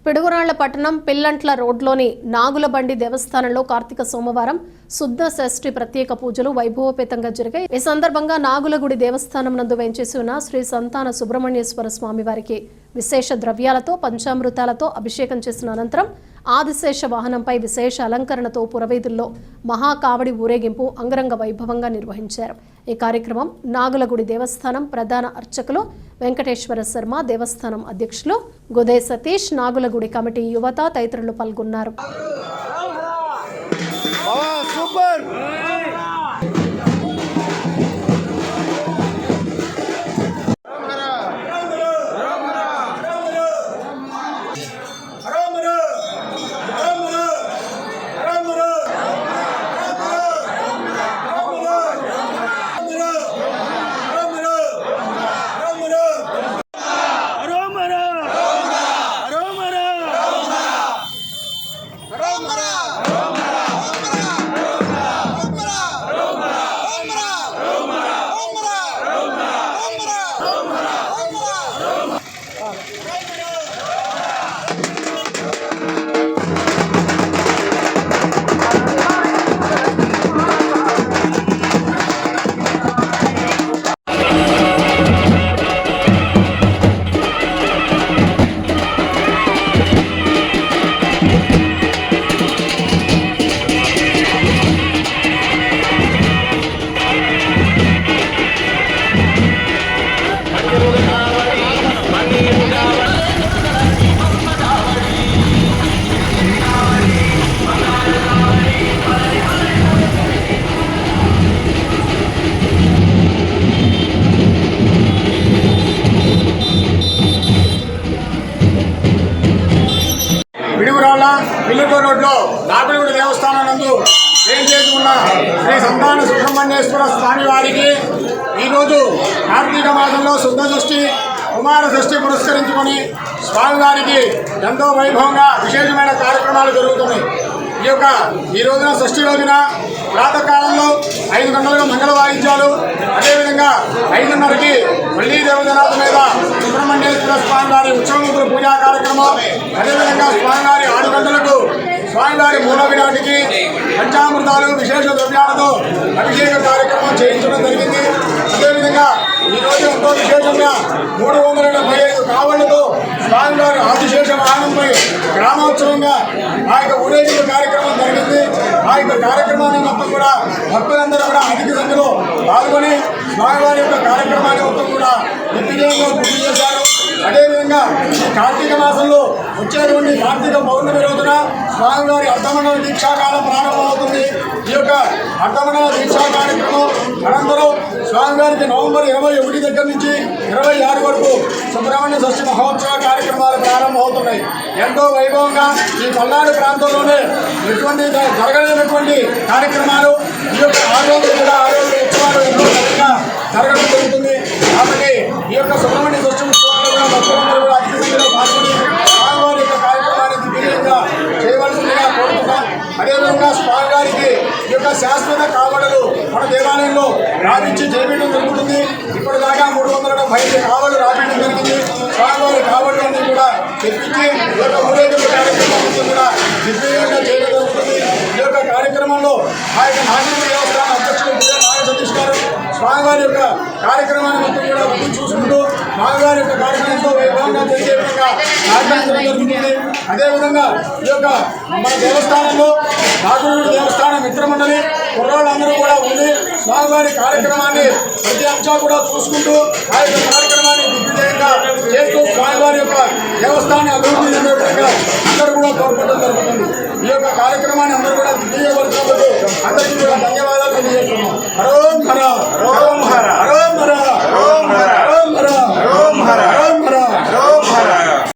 పిడుగురాళ్ల పట్టణం పిల్లంట్ల రోడ్లోని నాగులబండి దేవస్థానంలో కార్తీక సోమవారం శుద్ధ షష్ఠి ప్రత్యేక పూజలు వైభవపేతంగా జరిగాయి. ఈ సందర్భంగా నాగులగుడి దేవస్థానం నందు వేంచేసి ఉన్న శ్రీ సంతాన సుబ్రహ్మణ్యేశ్వర స్వామి వారికి విశేష ద్రవ్యాలతో పంచామృతాలతో అభిషేకం చేసిన అనంతరం ఆదిశేష వాహనంపై విశేష అలంకరణతో పురవీధుల్లో మహాకావడి ఊరేగింపు అంగరంగ వైభవంగా నిర్వహించారు. ఈ కార్యక్రమం నాగులగుడి దేవస్థానం ప్రధాన అర్చకులు వెంకటేశ్వర శర్మ, దేవస్థానం అధ్యక్షులు గోదే సతీష్, నాగులగుడి కమిటీ యువత తదితరులు పాల్గొన్నారు. పిల్లటూరు రోడ్లో నాగులగుడి దేవస్థానం నందు వేంచేసి ఉన్న శ్రీ సంతాన సుబ్రహ్మణ్యేశ్వర స్వామి వారికి ఈరోజు కార్తీక మాసంలో శుద్ధ షష్ఠి కుమార షష్ఠి పురస్కరించుకొని స్వామివారికి ఎంతో వైభవంగా విశేషమైన కార్యక్రమాలు జరుగుతున్నాయి. ఈ రోజున షష్ఠి రోజున ప్రాతకాలంలో 5 గంటలకు మంగళ వాయిద్యాలు, అదేవిధంగా 5:30కి మళ్ళీ దేవజనాథ మీద సుబ్రహ్మణ్యేశ్వర స్వామివారి ఉత్సవముద్ర పూజా కార్యక్రమం, అదేవిధంగా స్వామివారి 6 గంటలకు స్వామివారి మూల విరాటికి పంచామృతాలు విశేష ద్రవ్యాలతో అభిషేక కార్యక్రమం చేయించడం జరిగింది. అదేవిధంగా ఈరోజు ఎంతో విశేషంగా 375 కావళ్లతో స్వామివారి ఆదిశేష వాహనంపై గ్రామోత్సవంగా ఆ యొక్క ఊరేగింపు కార్యక్రమం జరిగింది. ఆ యొక్క కార్యక్రమాన్ని మొత్తం కూడా భక్తులందరూ కూడా అధిక సంఖ్యలో పాల్గొని స్వామివారి యొక్క కార్యక్రమాన్ని మొత్తం కూడా దిగ్విజయంగా పూర్తి చేశారు. అదేవిధంగా ఈ కార్తీక మాసంలో వచ్చేటువంటి కార్తీక పౌర్ణమి రోజున స్వామివారి అర్ధమండల దీక్షాకాలం ప్రారంభమవుతుంది. ఈ యొక్క అర్ధమండల దీక్షా కార్యక్రమం అనంతరం స్వామివారికి నవంబర్ 21 దగ్గర నుంచి 26 వరకు సుబ్రహ్మణ్య షష్ఠి మహోత్సవ కార్యక్రమాలు ప్రారంభమవుతున్నాయి. ఎంతో వైభవంగా ఈ పల్నాడు ప్రాంతంలోనే ఎటువంటి జరగలేనటువంటి కార్యక్రమాలు ఈ యొక్క ఆరోగ్య ఉత్సవాలు ఎంతో ఘనంగా జరగడం జరుగుతుంది. కాబట్టి ఈ యొక్క సుబ్రహ్మణ్య షష్ఠి ఉత్సవాలు కూడా భక్తులందరూ కూడా అధిక సంఖ్యలో పాల్గొని స్వామివారి యొక్క కార్యక్రమాన్ని దిగ్విజయంగా చేయవలసిందిగా కోరుతున్నాం. అదేవిధంగా స్వామివారికి ఈ యొక్క శాశ్వత కావడలు మన దేవాలయంలో రావించి చేపట్టడం జరుగుతుంది. ఇప్పటిదాకా 375 కావలు రాబట్టడం జరిగింది. స్వామివారి కావడలన్నీ కూడా తెప్పించి ఈ యొక్క ఊరేగింపు కార్యక్రమం కూడా దిగ్విజయంగా చేయడం జరుగుతుంది. ఈ యొక్క కార్యక్రమంలో ఆ యొక్క నాగులగుడి దేవస్థానం అధ్యక్షులు నాగ సతీష్ గారు స్వామివారి యొక్క కార్యక్రమాన్ని మొత్తం కూడా చూసుకుంటూ స్వామివారి యొక్క కార్యక్రమంతో వైభవంగా జరిగే విధంగా కార్యక్రమం జరుగుతుంది. అదేవిధంగా ఈ యొక్క మన దేవస్థానంలో నాగులగుడి దేవస్థానం మిత్రమండలి కుర్రాళ్ళందరూ కూడా ఉండి స్వామివారి కార్యక్రమాన్ని ప్రతి అంశం కూడా చూసుకుంటూ ఆ యొక్క కార్యక్రమాన్ని దిగ్విజయంగా చేస్తూ స్వామివారి యొక్క దేవస్థానాన్ని అభివృద్ధి చెందే విధంగా అందరూ కూడా కోరుకోవడం జరుగుతుంది. ఈ యొక్క కార్యక్రమాన్ని అందరూ కూడా దిగ్విజయపరిచినందుకు అందరికీ కూడా ధన్యవాదాలు.